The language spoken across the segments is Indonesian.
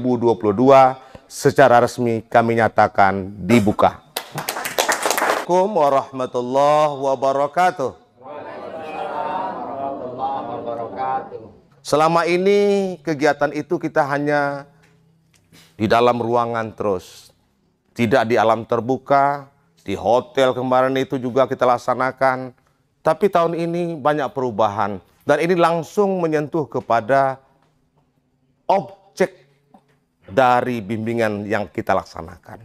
2022 secara resmi kami nyatakan dibuka. Assalamualaikum warahmatullahi wabarakatuh. Selama ini kegiatan itu kita hanya di dalam ruangan terus. Tidak di alam terbuka, di hotel kemarin itu juga kita laksanakan. Tapi tahun ini banyak perubahan. Dan ini langsung menyentuh kepada objek dari bimbingan yang kita laksanakan.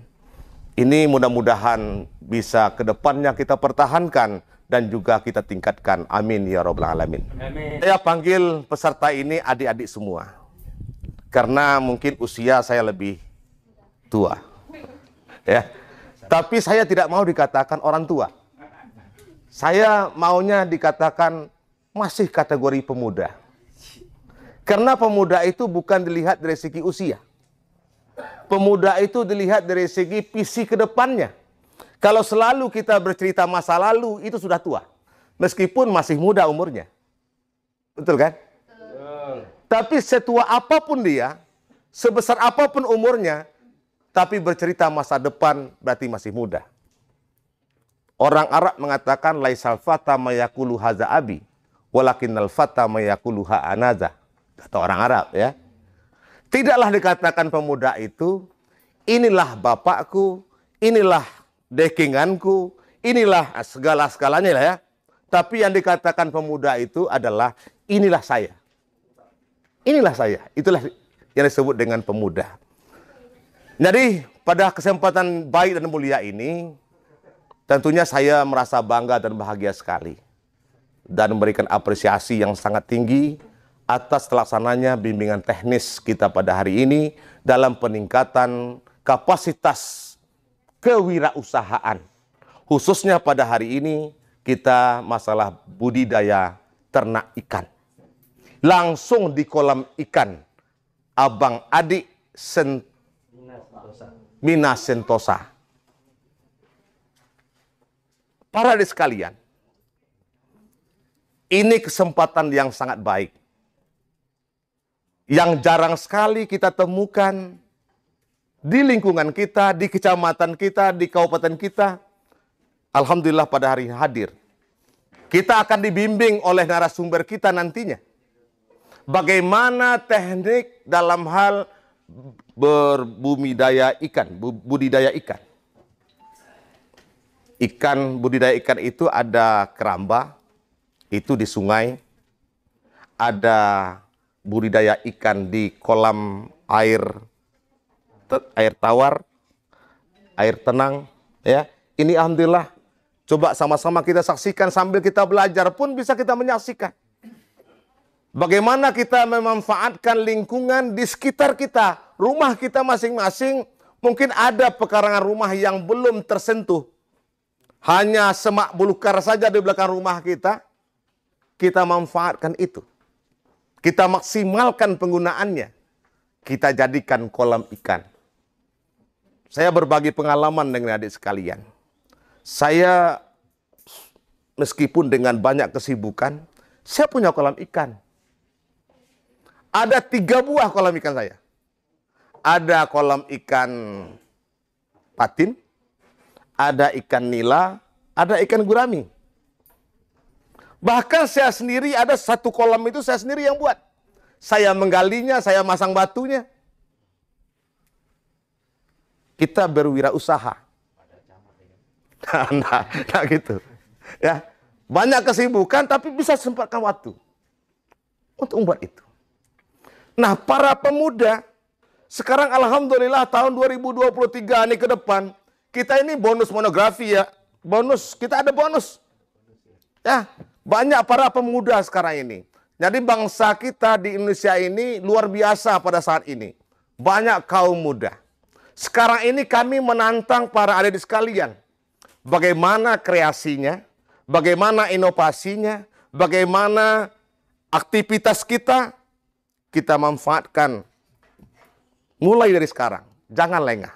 Ini mudah-mudahan bisa ke depannya kita pertahankan dan juga kita tingkatkan. Amin ya rabbal alamin. Amin. Saya panggil peserta ini adik-adik semua. Karena mungkin usia saya lebih tua. Ya. Tapi saya tidak mau dikatakan orang tua. Saya maunya dikatakan masih kategori pemuda. Karena pemuda itu bukan dilihat dari segi usia. Pemuda itu dilihat dari segi visi ke depannya. Kalau selalu kita bercerita masa lalu, itu sudah tua. Meskipun masih muda umurnya. Betul kan? Betul. Tapi setua apapun dia, sebesar apapun umurnya, tapi bercerita masa depan berarti masih muda. Orang Arab mengatakan, laisal fata mayakulu haza abi, walakinnal fata mayakulu ha'anaza. Kata orang Arab ya. Tidaklah dikatakan pemuda itu, inilah bapakku, inilah dekinganku, inilah segala-segalanya lah ya. Tapi yang dikatakan pemuda itu adalah, inilah saya. Inilah saya. Itulah yang disebut dengan pemuda. Jadi pada kesempatan baik dan mulia ini, tentunya saya merasa bangga dan bahagia sekali. Dan memberikan apresiasi yang sangat tinggi atas terlaksananya bimbingan teknis kita pada hari ini dalam peningkatan kapasitas kewirausahaan. Khususnya pada hari ini kita masalah budidaya ternak ikan. Langsung di kolam ikan Abang Adik Minas Sentosa. Para adik sekalian, ini kesempatan yang sangat baik. Yang jarang sekali kita temukan di lingkungan kita, di kecamatan kita, di kabupaten kita. Alhamdulillah pada hari ini hadir. Kita akan dibimbing oleh narasumber kita nantinya. Bagaimana teknik dalam hal berbudidaya ikan, budidaya ikan. Budidaya ikan itu ada keramba, itu di sungai. Ada budidaya ikan di kolam air tawar, air tenang, ya. Ini alhamdulillah. Coba sama-sama kita saksikan sambil kita belajar pun bisa kita menyaksikan. Bagaimana kita memanfaatkan lingkungan di sekitar kita, rumah kita masing-masing. Mungkin ada pekarangan rumah yang belum tersentuh. Hanya semak belukar saja di belakang rumah kita. Kita manfaatkan itu. Kita maksimalkan penggunaannya. Kita jadikan kolam ikan. Saya berbagi pengalaman dengan adik sekalian. Saya meskipun dengan banyak kesibukan, saya punya kolam ikan. Ada 3 buah kolam ikan saya. Ada kolam ikan patin, ada ikan nila, ada ikan gurami. Bahkan saya sendiri ada 1 kolam itu saya sendiri yang buat. Saya menggalinya, saya masang batunya. Kita berwirausaha. Nah, gitu. Ya, banyak kesibukan tapi bisa sempatkan waktu untuk membuat itu. Nah, para pemuda sekarang alhamdulillah tahun 2023 ini ke depan kita ini bonus monografi ya. Bonus, kita ada bonus. Ya, banyak para pemuda sekarang ini. Jadi bangsa kita di Indonesia ini luar biasa pada saat ini. Banyak kaum muda. Sekarang ini kami menantang para adik sekalian. Bagaimana kreasinya, bagaimana inovasinya, bagaimana aktivitas kita manfaatkan mulai dari sekarang. Jangan lengah.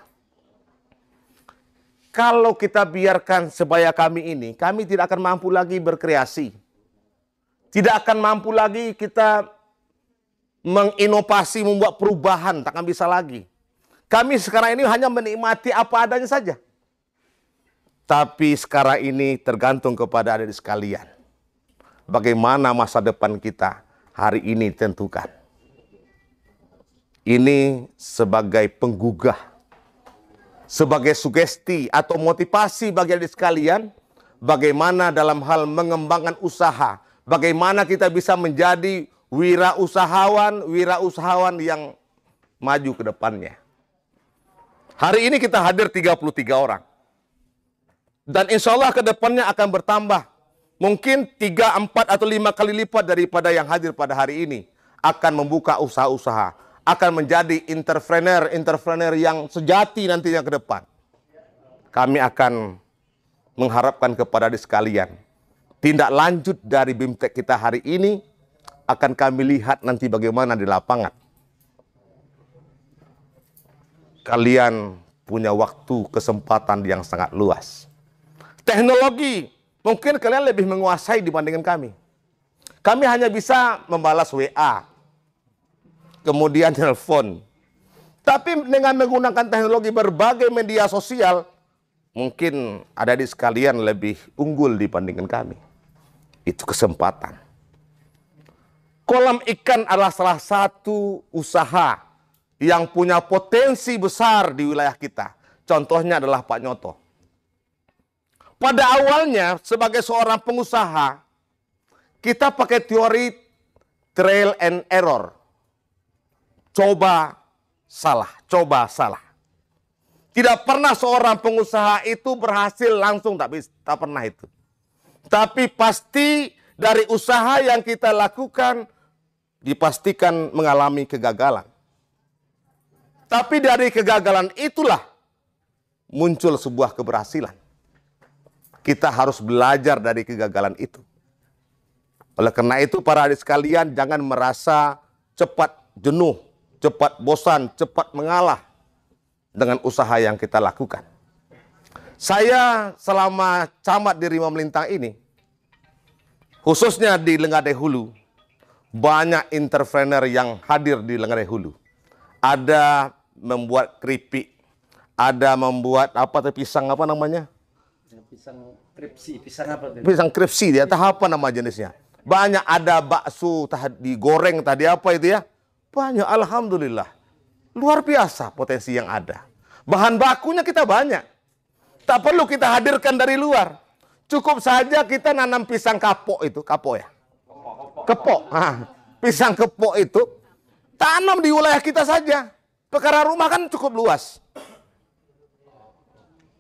Kalau kita biarkan sebaya kami ini, kami tidak akan mampu lagi berkreasi. Tidak akan mampu lagi kita menginovasi, membuat perubahan, takkan bisa lagi. Kami sekarang ini hanya menikmati apa adanya saja. Tapi sekarang ini tergantung kepada adik sekalian. Bagaimana masa depan kita hari ini tentukan. Ini sebagai penggugah, sebagai sugesti atau motivasi bagi adik sekalian, bagaimana dalam hal mengembangkan usaha, bagaimana kita bisa menjadi wirausahawan yang maju ke depannya. Hari ini kita hadir 33 orang. Dan insya Allah ke depannya akan bertambah. Mungkin 3, 4, atau 5 kali lipat daripada yang hadir pada hari ini. Akan membuka usaha-usaha. Akan menjadi entrepreneur yang sejati nantinya ke depan. Kami akan mengharapkan kepada adik sekalian. Tindak lanjut dari BIMTEK kita hari ini akan kami lihat nanti bagaimana di lapangan. Kalian punya waktu, kesempatan yang sangat luas. Teknologi, mungkin kalian lebih menguasai dibandingkan kami. Kami hanya bisa membalas WA, kemudian telepon. Tapi dengan menggunakan teknologi berbagai media sosial, mungkin ada di sekalian lebih unggul dibandingkan kami. Itu kesempatan. Kolam ikan adalah salah satu usaha yang punya potensi besar di wilayah kita. Contohnya adalah Pak Nyoto. Pada awalnya sebagai seorang pengusaha, kita pakai teori trial and error. Coba salah. Tidak pernah seorang pengusaha itu berhasil langsung, tak pernah itu. Tapi pasti dari usaha yang kita lakukan, dipastikan mengalami kegagalan. Tapi dari kegagalan itulah muncul sebuah keberhasilan. Kita harus belajar dari kegagalan itu. Oleh karena itu para adik sekalian, jangan merasa cepat jenuh, cepat bosan, cepat mengalah dengan usaha yang kita lakukan. Saya selama camat di Rimau Melintang ini, khususnya di Lengadai Hulu, banyak entrepreneur yang hadir di Lengadai Hulu. Ada membuat keripik, ada membuat pisang apa namanya? Pisang kripsi, pisang apa itu? Pisang kripsi dia, apa nama jenisnya? Banyak, ada bakso digoreng tadi apa itu ya? Banyak, alhamdulillah. Luar biasa potensi yang ada. Bahan bakunya kita banyak. Tak perlu kita hadirkan dari luar. Cukup saja kita nanam pisang kapok itu, kapok ya? Kepok. Pisang kepok itu tanam di wilayah kita saja. Perkara rumah kan cukup luas.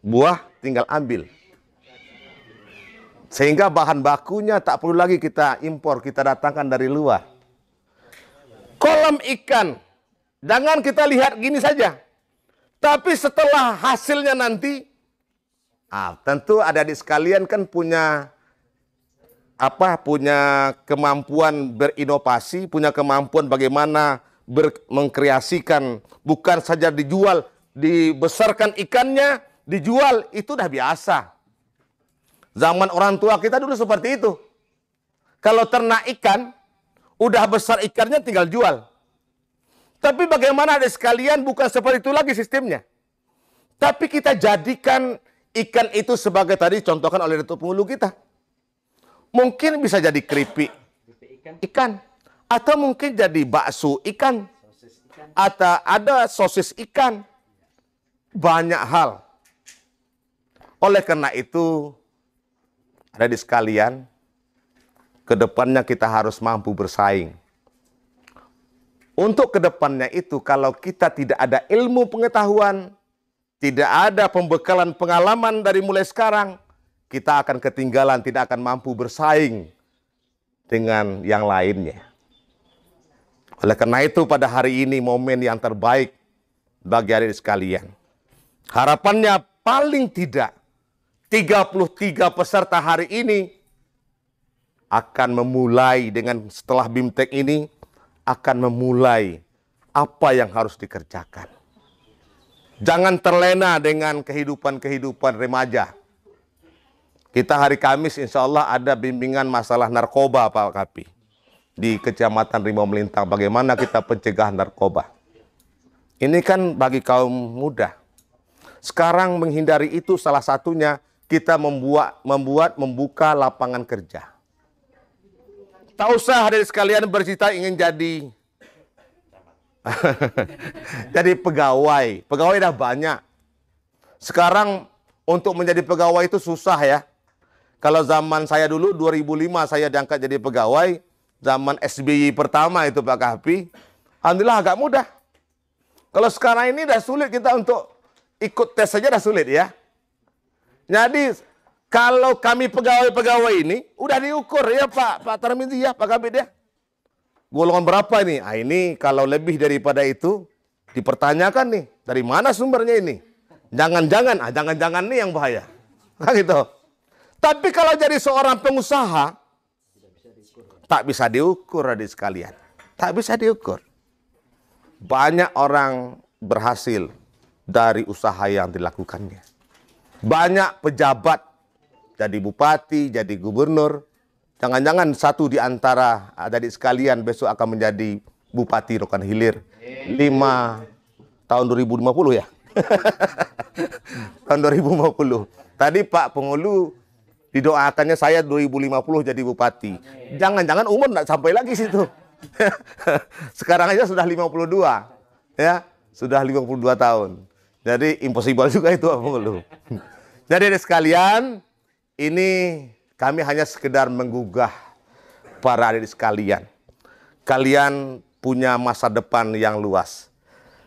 Buah tinggal ambil. Sehingga bahan bakunya tak perlu lagi kita impor, kita datangkan dari luar. Kolam ikan, jangan kita lihat gini saja. Tapi setelah hasilnya nanti, tentu adik-adik sekalian kan punya kemampuan berinovasi, punya kemampuan bagaimana mengkreasikan, bukan saja dijual, dibesarkan ikannya, dijual, itu udah biasa. Zaman orang tua kita dulu seperti itu. Kalau ternak ikan, udah besar ikannya tinggal jual. Tapi bagaimana adik sekalian, bukan seperti itu lagi sistemnya. Tapi kita jadikan ikan itu sebagai tadi contohkan oleh Datuk Penghulu kita. Mungkin bisa jadi keripik ikan. Atau mungkin jadi bakso ikan. Atau ada sosis ikan. Banyak hal. Oleh karena itu, adik sekalian, kedepannya kita harus mampu bersaing. Untuk kedepannya itu, kalau kita tidak ada ilmu pengetahuan, tidak ada pembekalan pengalaman dari mulai sekarang, kita akan ketinggalan, tidak akan mampu bersaing dengan yang lainnya. Oleh karena itu, pada hari ini momen yang terbaik bagi adik sekalian. Harapannya paling tidak 33 peserta hari ini akan memulai dengan setelah BIMTEK ini akan memulai apa yang harus dikerjakan. Jangan terlena dengan kehidupan remaja. Kita hari Kamis insya Allah ada bimbingan masalah narkoba Pak Kapi. di Kecamatan Rimau Melintang, bagaimana kita pencegahan narkoba. Ini kan bagi kaum muda. Sekarang menghindari itu salah satunya kita membuka lapangan kerja. Tak usah hadirin sekalian bercita ingin jadi jadi pegawai. Pegawai dah banyak. Sekarang untuk menjadi pegawai itu susah ya. Kalau zaman saya dulu 2005 saya diangkat jadi pegawai, zaman SBY pertama itu Pak Kahfi, alhamdulillah agak mudah. Kalau sekarang ini dah sulit kita untuk ikut tes saja dah sulit ya. Jadi kalau kami pegawai-pegawai ini udah diukur ya Pak Tarmizi ya, Pak Kabid ya. Golongan berapa ini? Ah, ini kalau lebih daripada itu dipertanyakan nih, dari mana sumbernya ini? Jangan-jangan nih yang bahaya. Kan gitu. Tapi kalau jadi seorang pengusaha tak bisa diukur adik sekalian. Tak bisa diukur. Banyak orang berhasil dari usaha yang dilakukannya. Banyak pejabat jadi bupati, jadi gubernur. Jangan-jangan satu di antara adik sekalian besok akan menjadi Bupati Rokan Hilir 5 tahun 2050 ya. Tahun 2050. Tadi Pak Pengulu didoakannya saya 2050 jadi bupati. Jangan-jangan umur nggak sampai lagi situ. Sekarang aja sudah 52. Ya, sudah 52 tahun. Jadi impossible juga itu Pak Pengulu. Jadi adik sekalian, ini kami hanya sekedar menggugah para adik sekalian. Kalian punya masa depan yang luas.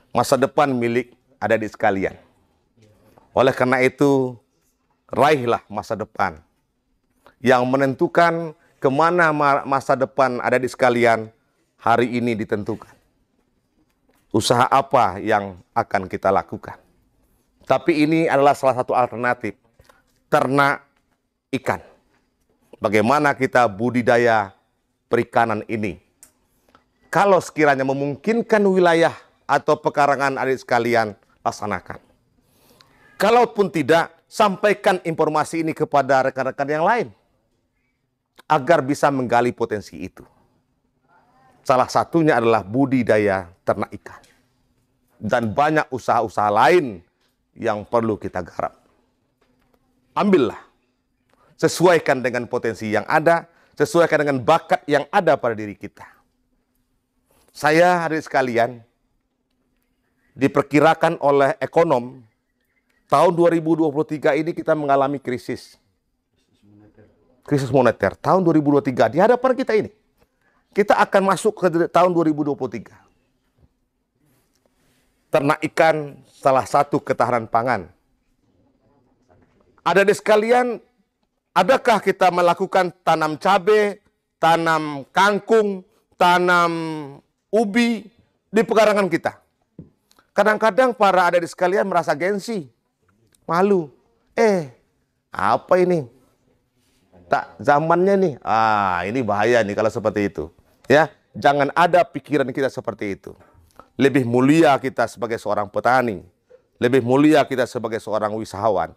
Masa depan milik adik sekalian. Oleh karena itu, raihlah masa depan. Yang menentukan kemana masa depan adik sekalian hari ini ditentukan. Usaha apa yang akan kita lakukan. Tapi ini adalah salah satu alternatif. Ternak ikan. Bagaimana kita budidaya perikanan ini. Kalau sekiranya memungkinkan wilayah atau pekarangan adik sekalian, laksanakan. Kalaupun tidak, sampaikan informasi ini kepada rekan-rekan yang lain. Agar bisa menggali potensi itu. Salah satunya adalah budidaya ternak ikan. Dan banyak usaha-usaha lain yang perlu kita garap. Ambillah. Sesuaikan dengan potensi yang ada, sesuaikan dengan bakat yang ada pada diri kita. Saya, adik sekalian, diperkirakan oleh ekonom, tahun 2023 ini kita mengalami krisis. Krisis moneter. Tahun 2023, di hadapan kita ini. Kita akan masuk ke tahun 2023. Ternak ikan salah satu ketahanan pangan. Ada di sekalian, adakah kita melakukan tanam cabai, tanam kangkung, tanam ubi di pekarangan kita? Kadang-kadang para adik sekalian merasa gengsi, malu. Apa ini? Tak zamannya nih. Ini bahaya nih kalau seperti itu. Ya, jangan ada pikiran kita seperti itu. Lebih mulia kita sebagai seorang petani, lebih mulia kita sebagai seorang usahawan.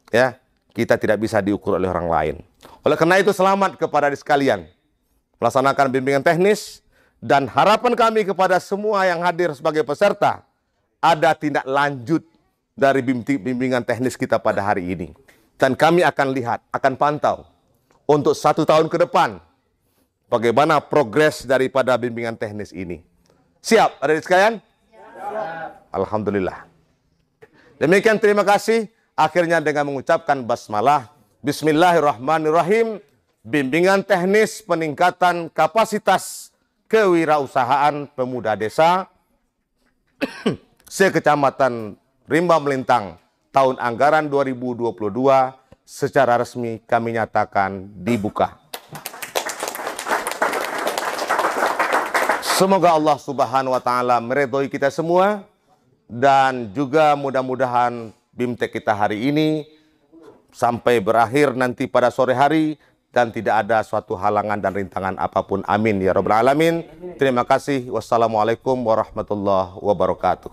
Ya, kita tidak bisa diukur oleh orang lain. Oleh karena itu selamat kepada adik sekalian melaksanakan bimbingan teknis dan harapan kami kepada semua yang hadir sebagai peserta ada tindak lanjut dari bimbingan teknis kita pada hari ini. Dan kami akan lihat, akan pantau untuk 1 tahun ke depan bagaimana progres daripada bimbingan teknis ini. Siap, adik sekalian? Siap. Alhamdulillah. Demikian, terima kasih. Akhirnya dengan mengucapkan basmalah, Bismillahirrahmanirrahim, bimbingan teknis peningkatan kapasitas kewirausahaan pemuda desa se-Kecamatan Rimau Melintang tahun anggaran 2022 secara resmi kami nyatakan dibuka. Semoga Allah Subhanahu wa taala meridhoi kita semua dan juga mudah-mudahan BIMTEK kita hari ini sampai berakhir nanti pada sore hari dan tidak ada suatu halangan dan rintangan apapun. Amin ya rabbal alamin. Terima kasih. Wassalamualaikum warahmatullahi wabarakatuh.